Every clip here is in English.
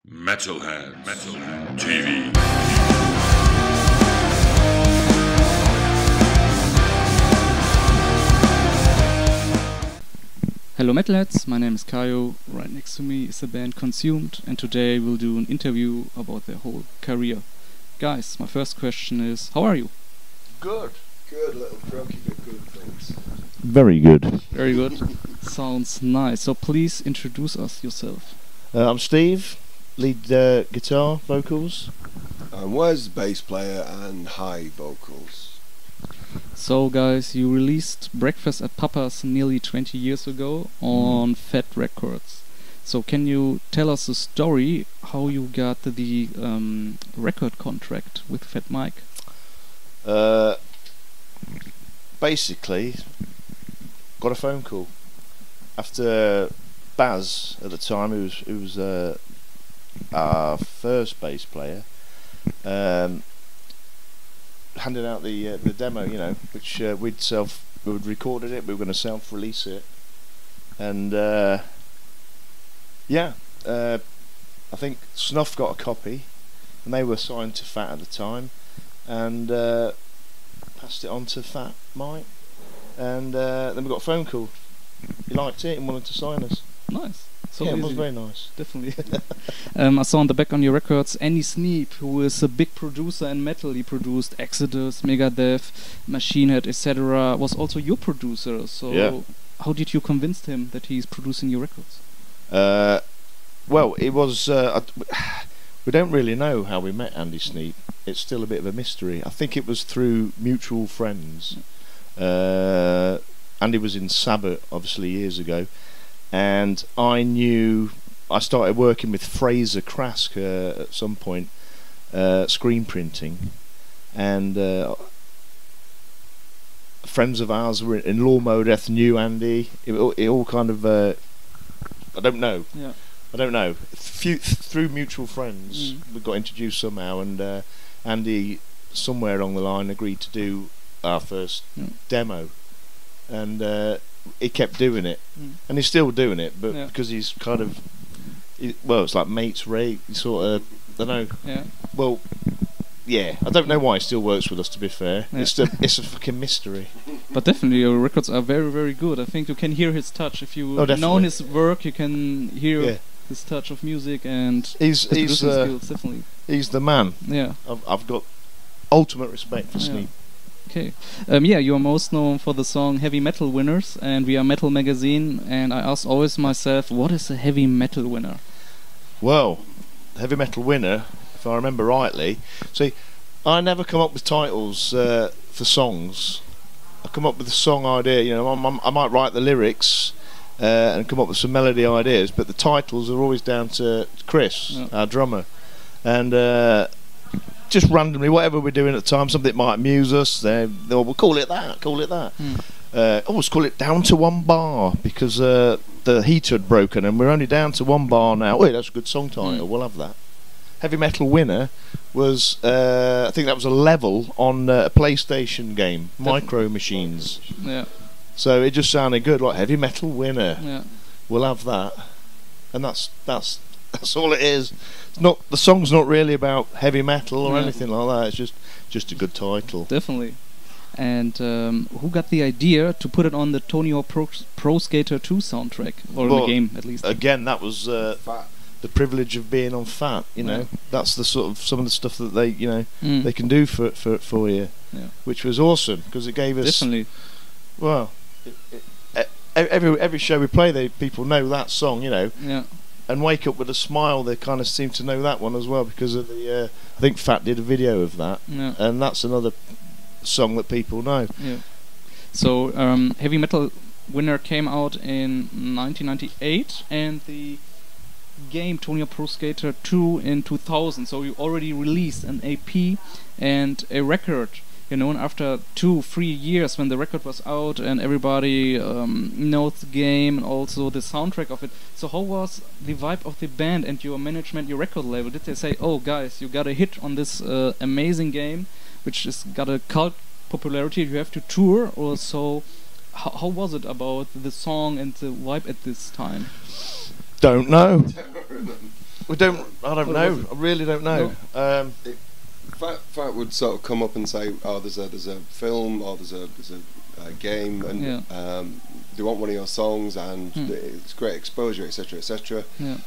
Metal-heads, TV. Hello Metalheads, my name is Kayo. Right next to me is the band Consumed, and today we'll do an interview about their whole career. Guys, my first question is, how are you? Good. Good, little croaky, but good, thanks. Very good. Very good. Sounds nice. So please introduce us yourself. I'm Steve, lead guitar, vocals. And Wes, bass player and high vocals. So guys, you released Breakfast at Pappa's nearly 20 years ago on Fat Records. So can you tell us the story how you got the record contract with Fat Mike? Basically, got a phone call after Baz at the time, who was our first bass player, handed out the demo, which we'd recorded it. We were going to self-release it, and I think Snuff got a copy, and they were signed to Fat at the time, and passed it on to Fat Mike, and then we got a phone call. He liked it and wanted to sign us. Nice. So yeah, it easy. was very nice. Definitely. I saw on the back on your records Andy Sneap, who is a big producer in metal. He produced Exodus, Megadeth, Machine Head, etc. Was also your producer. So yeah. How did you convince him that he's producing your records? Well, it was. We don't really know how we met Andy Sneap. It's still a bit of a mystery. I think it was through mutual friends. Andy was in Sabbath, obviously, years ago. And I started working with Fraser Crask at some point, screen printing, and friends of ours were in Lawnmower Death knew Andy. It all kind of, I don't know. Yeah. I don't know. Through mutual friends, we got introduced somehow, and Andy, somewhere along the line, agreed to do our first demo, and he kept doing it, and he's still doing it, but because he's kind of, it's like mates rate. He sort of, I don't know. Yeah. Well, yeah, I don't know why he still works with us. To be fair, it's a fucking mystery. But definitely, your records are very, very good. I think you can hear his touch if you know his work. You can hear his touch of music and his skills. Definitely, he's the man. Yeah, I've got ultimate respect for Sneap. Okay. You're most known for the song Heavy Metal Winners, and we are Metal Magazine, and I ask always myself, what is a heavy metal winner? Well, Heavy Metal Winner, if I remember rightly, see, I never come up with titles for songs. I come up with a song idea, I might write the lyrics and come up with some melody ideas, but the titles are always down to Chris, our drummer, and just randomly, whatever we're doing at the time, something might amuse us. We'll call it that. Always call it Down to One Bar, because the heater had broken and we're only down to one bar now. Wait, that's a good song title. We'll have that. Heavy Metal Winner was, I think that was a level on a PlayStation game, Micro Machines. Yeah. So it just sounded good, like Heavy Metal Winner. Yeah. We'll have that, and that's all it is. The song's not really about heavy metal or anything like that. It's just a good title. Definitely. And who got the idea to put it on the Tony Hawk Pro Skater 2 soundtrack, or in the game at least? Again, that was the privilege of being on Fat. That's the sort of some of the stuff that they they can do for you, which was awesome because it gave us definitely. Well, every show we play, people know that song, and Wake Up with a Smile, they kind of seem to know that one as well because of the I think Fat did a video of that, and that's another song that people know. So Heavy Metal Winner came out in 1998, and the game Tony Hawk Pro Skater 2 in 2000. So you already released an EP and a record, and after 2-3 years when the record was out and everybody knows the game and also the soundtrack of it. So how was the vibe of the band and your management, your record label? Did they say, oh guys, you got a hit on this amazing game which has got a cult popularity, you have to tour? Or so how was it about the song and the vibe at this time? Don't know. We don't. I don't know. I really don't know. Fat would sort of come up and say, "Oh, there's a film, or there's a game, and they want one of your songs, and it's great exposure, etc., etc. Do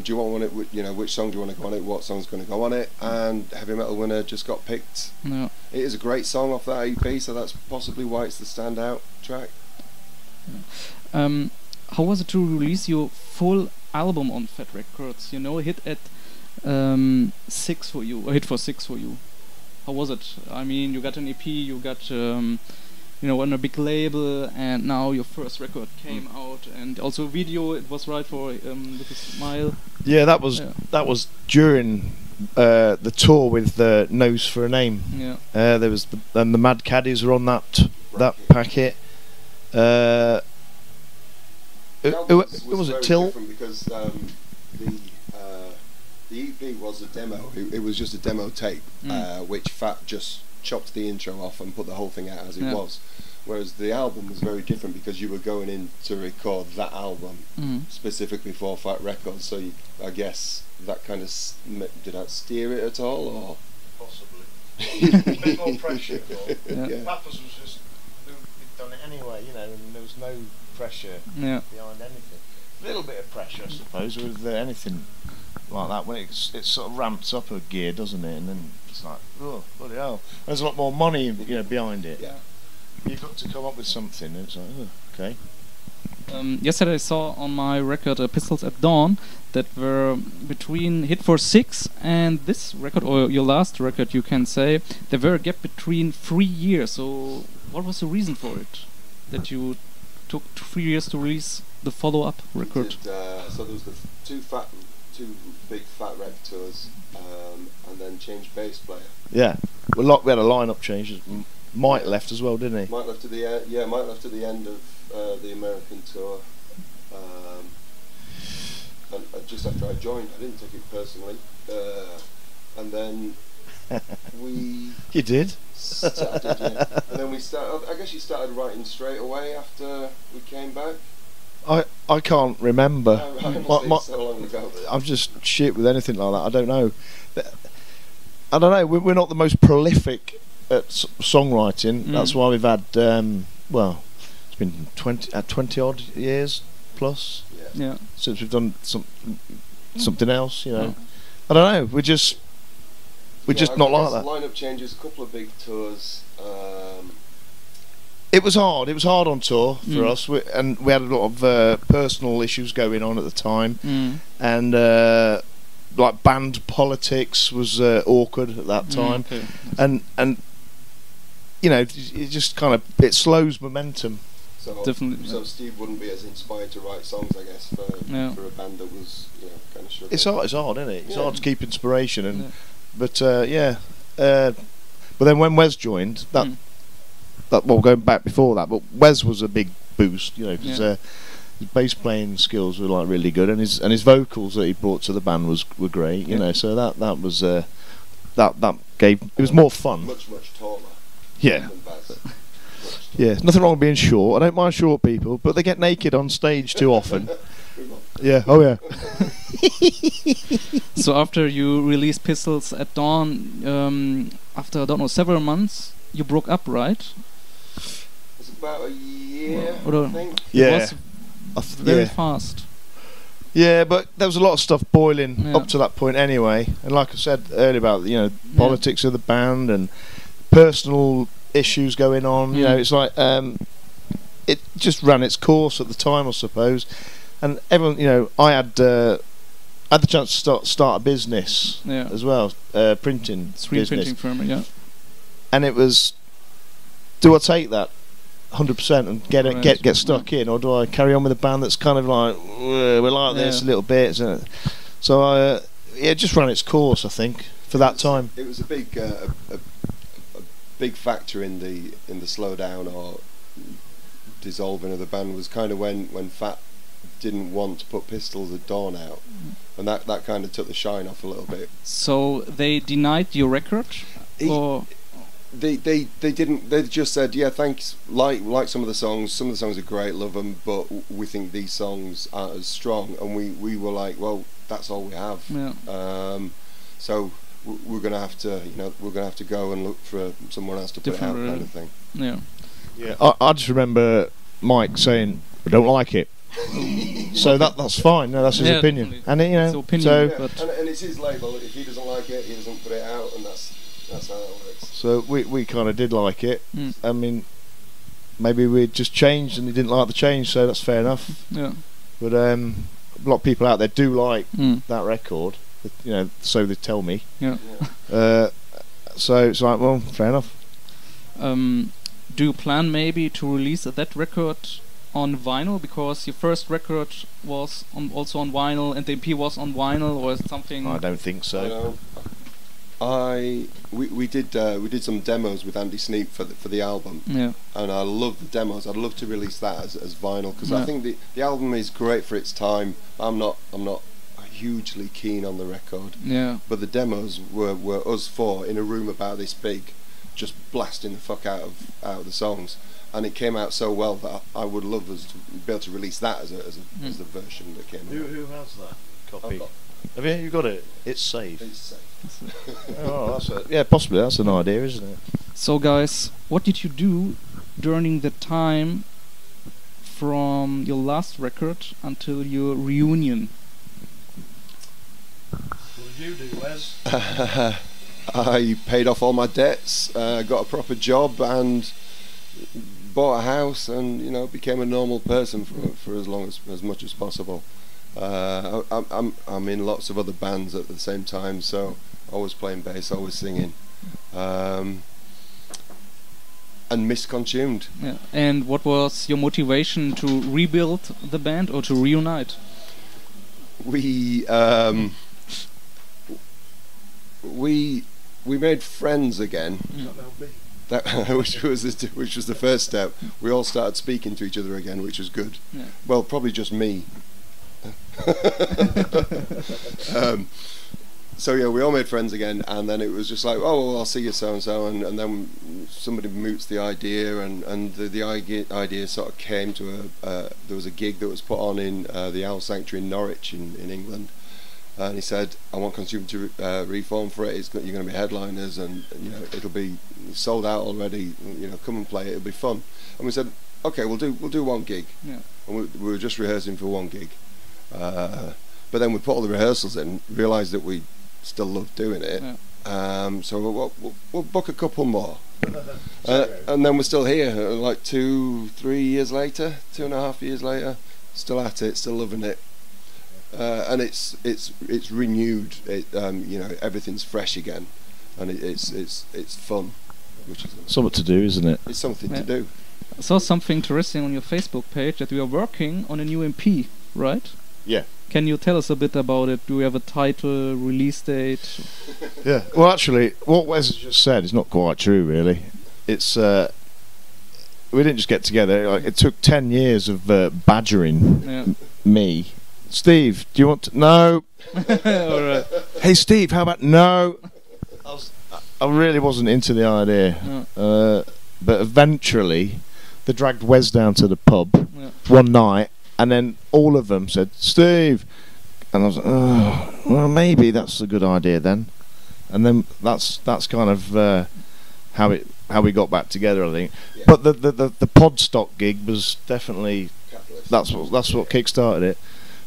you want one? Which song do you want to go on it? What song's going to go on it?" And Heavy Metal Winner just got picked. Yeah. It is a great song off that EP, so that's possibly why it's the standout track. How was it to release your full album on Fat Records? You know, a hit at 6 for you, a hit for 6 for you. How was it? I mean, you got an EP, you got on a big label, and now your first record came out, and also video. It was right for With a Smile. Yeah, that was during the tour with Nose for a Name. Yeah. There was the Mad Caddies were on that packet. Was it Till? Because the EP was a demo. It was just a demo tape, which Fat just chopped the intro off and put the whole thing out as it was. Whereas the album was very different because you were going in to record that album specifically for Fat Records. So I guess that kind of did that steer it at all, or possibly a bit more pressure. Pappa's was just we'd done it anyway, and there was no pressure behind anything. A little bit of pressure, I suppose, with anything like that when it sort of ramps up a gear, doesn't it? And then it's like, oh bloody hell! There's a lot more money, behind it. Yeah, you've got to come up with something. And it's like, oh, okay. Yesterday I saw on my record Pistols at Dawn that were between Hit for 6 and this record, or your last record, you can say, there were a gap between 3 years. So what was the reason for it? That you took 3 years to release the follow-up record? So there was the two big Fat Rec tours, and then changed bass player. Yeah, we had a lineup change. Mike left as well, didn't he? Mike left at the end of the American tour, and just after I joined. I didn't take it personally, and then we. You did. I did, yeah. And then we started. I guess you started writing straight away after we came back. I can't remember. So long ago. I'm just shit with anything like that. I don't know. I don't know. We're not the most prolific at songwriting. That's why we've had it's been 20 odd years plus. Yeah. Since we've done something else. I don't know. We're just not like that. Lineup changes, a couple of big tours. It was hard. It was hard on tour for us, and we had a lot of personal issues going on at the time, and like band politics was awkward at that time, and it just kind of it slows momentum. So definitely. So Steve wouldn't be as inspired to write songs, I guess, for a band that was kind of struggling. It's hard, isn't it? It's hard to keep inspiration, and but then when Wes joined that. Going back before that, but Wes was a big boost, because his bass playing skills were like really good, and his vocals that he brought to the band were great, So that was that gave it was more fun. Much taller. Yeah. Yeah, nothing wrong with being short. I don't mind short people, but they get naked on stage too often. Yeah. Oh yeah. So after you released Pistols at Dawn, after I don't know several months, you broke up, right? It's about a year, I think. Yeah. It was very fast. Yeah, but there was a lot of stuff boiling up to that point anyway. And like I said earlier about politics of the band and personal issues going on. It's like it just ran its course at the time, I suppose. And everyone, I had the chance to start a business as well, printing business. Printing firm, And it was, do I take that 100% and get stuck in, or do I carry on with a band that's kind of like we're like this a little bit? So it just ran its course, I think, for that time. It was a big factor in the slowdown or dissolving of the band was kind of when Fat didn't want to put Pistols at Dawn out, and that kind of took the shine off a little bit. So they denied your record, or they didn't. They just said, yeah, thanks. Like some of the songs. Some of the songs are great, love them, but we think these songs aren't as strong. And we were like, well, that's all we have. Yeah. So we're gonna have to, we're gonna have to go and look for someone else to put it out, kind of thing. Yeah. Yeah. I just remember Mike saying, "I don't like it." So that's fine. No, that's his opinion, definitely. and It's opinion, so but and it's his label. If he doesn't like it, he doesn't put it out, and that's how it works. so we kind of did like it. Mm. I mean, maybe we just changed and he didn't like the change, so that's fair enough. yeah. But a lot of people out there do like Mm. that record, so they tell me. Yeah. So it's like, well, fair enough. Do you plan maybe to release that record on vinyl, because your first record was also on vinyl and the EP was on vinyl, or is it something? I don't think so. We did some demos with Andy Sneap for the album, Yeah. and I love the demos. I'd love to release that as vinyl, because Yeah. I think the album is great for its time. I'm not hugely keen on the record, Yeah. but the demos were us four in a room about this big, just blasting the fuck out of the songs, and it came out so well that I would love us to be able to release that as the version that came out. Who has that copy? I've got- Have you got it? It's safe. It's safe. Oh, possibly that's an idea, isn't it? So guys, what did you do during the time from your last record until your reunion? What did you do, Wes? I paid off all my debts, got a proper job, and bought a house, and became a normal person for as much as possible. I'm in lots of other bands at the same time, so always playing bass, always singing, and misconsumed. Yeah. And what was your motivation to rebuild the band or to reunite? We made friends again. That which was the first step. We all started speaking to each other again, which was good. Yeah. Well, probably just me. So yeah, we all made friends again, and then it was just like, oh, well, I'll see you so and so, and then somebody moots the idea, and the idea sort of came to there was a gig that was put on in the Owl Sanctuary in Norwich in England, and he said, I want Consumer to reform for it. You're going to be headliners, and it'll be sold out already. Come and play it. It'll be fun. And we said, okay, we'll do one gig. Yeah. And we were just rehearsing for one gig. But then we put all the rehearsals in, realised that we still loved doing it. Yeah. So we'll book a couple more. And then we're still here, like 2-3 years later, 2.5 years later, still at it, still loving it. And it's renewed. Everything's fresh again, and it's fun, which is Something to do, isn't it? it's something Yeah. to do. I saw something interesting on your Facebook page that you are working on a new MP, right? Yeah. Can you tell us a bit about it? Do we have a title, release date? Yeah. Well, actually, what Wes has just said is not quite true, really. It's we didn't just get together. It took 10 years of badgering Yeah. me. Steve, do you want to? No. All right. Hey, Steve, how about no? I really wasn't into the idea, but eventually they dragged Wes down to the pub Yeah. one night, and then all of them said, Steve, and I was like, oh, well, maybe that's a good idea then. And then that's kind of how we got back together, I think. Yeah. But the Podstock gig was definitely that's what kick-started it.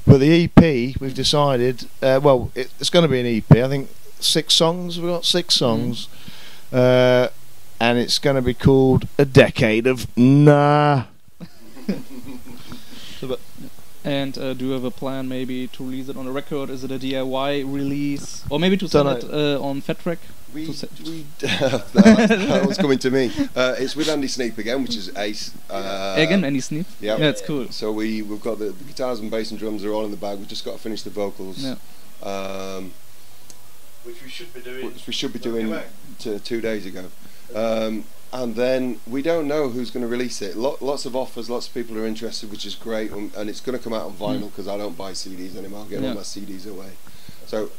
But the EP, we've decided, it's going to be an EP. I think 6 songs. We've got 6 songs, and it's going to be called A Decade of Nah. And do you have a plan maybe to release it on a record? Is it a DIY release? Or maybe to sell it on Fat Track? That was coming to me. It's with Andy Sneap again, which is ace. Again, Andy Sneap? Yeah, it's cool. So we've got the guitars and bass and drums are all in the bag. We've just got to finish the vocals. Yeah. Which we should be doing. Which we should be doing 2 days ago. And then we don't know who's going to release it. Lots of offers, lots of people are interested, which is great, and it's going to come out on vinyl because I don't buy CDs anymore. I'm getting all my CDs away. So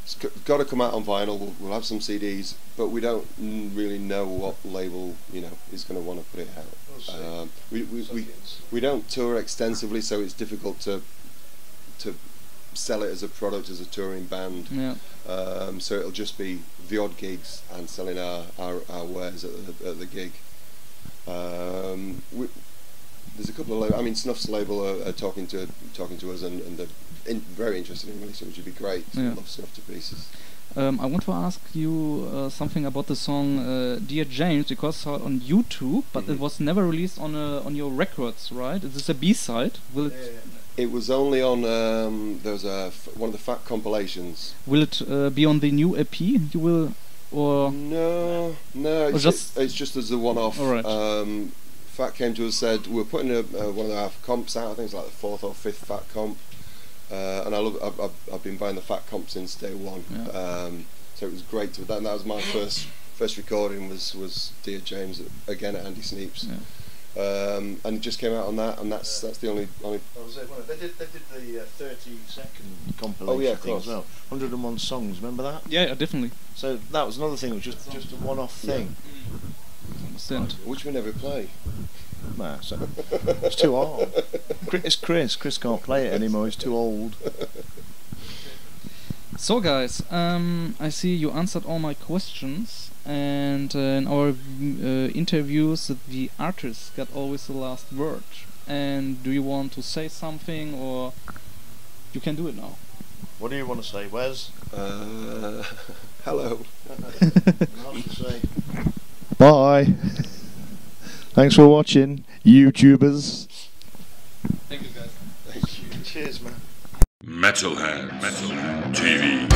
It's got to come out on vinyl. We'll have some CDs, but we don't really know what label is going to want to put it out. We don't tour extensively, so it's difficult to sell it as a product, as a touring band. Yeah. So it'll just be the odd gigs and selling our wares at the gig. There's a couple of Snuff's label are talking to us, and they're very interested in releasing, which would be great. Yeah. Love Snuff to pieces. I want to ask you something about the song "Dear James," because I saw it on YouTube, but it was never released on your records, right? Is this a B-side? Will it? It was only on there's one of the Fat compilations. Will it be on the new EP? You will, or no? It's just as a one-off. All right. Fat came to us, said we're putting one of our comps out. I think it's like the 4th or 5th Fat comp, and I've been buying the Fat comp since day one. Yeah. So it was great to that. And that was my first recording was Dear James again at Andy Sneap's. Yeah. And it just came out on that, and that's the only. Oh, was it? Well, they did the 30-second compilation. Oh yeah, of thing course. as well. 101 songs. Remember that? Yeah, definitely. So that was another thing. It was just a one-off thing. Understand. Which we never play. Nah, so it's too hard. It's Chris. Chris can't play it anymore. He's too old. So guys, I see you answered all my questions, and in our interviews the artist got always the last word. And do you want to say something, or you can do it now? What do you want to say, Wes? Hello. Bye. Thanks for watching, YouTubers. Thank you guys. Thank you. Cheers, man. Metal-heads.de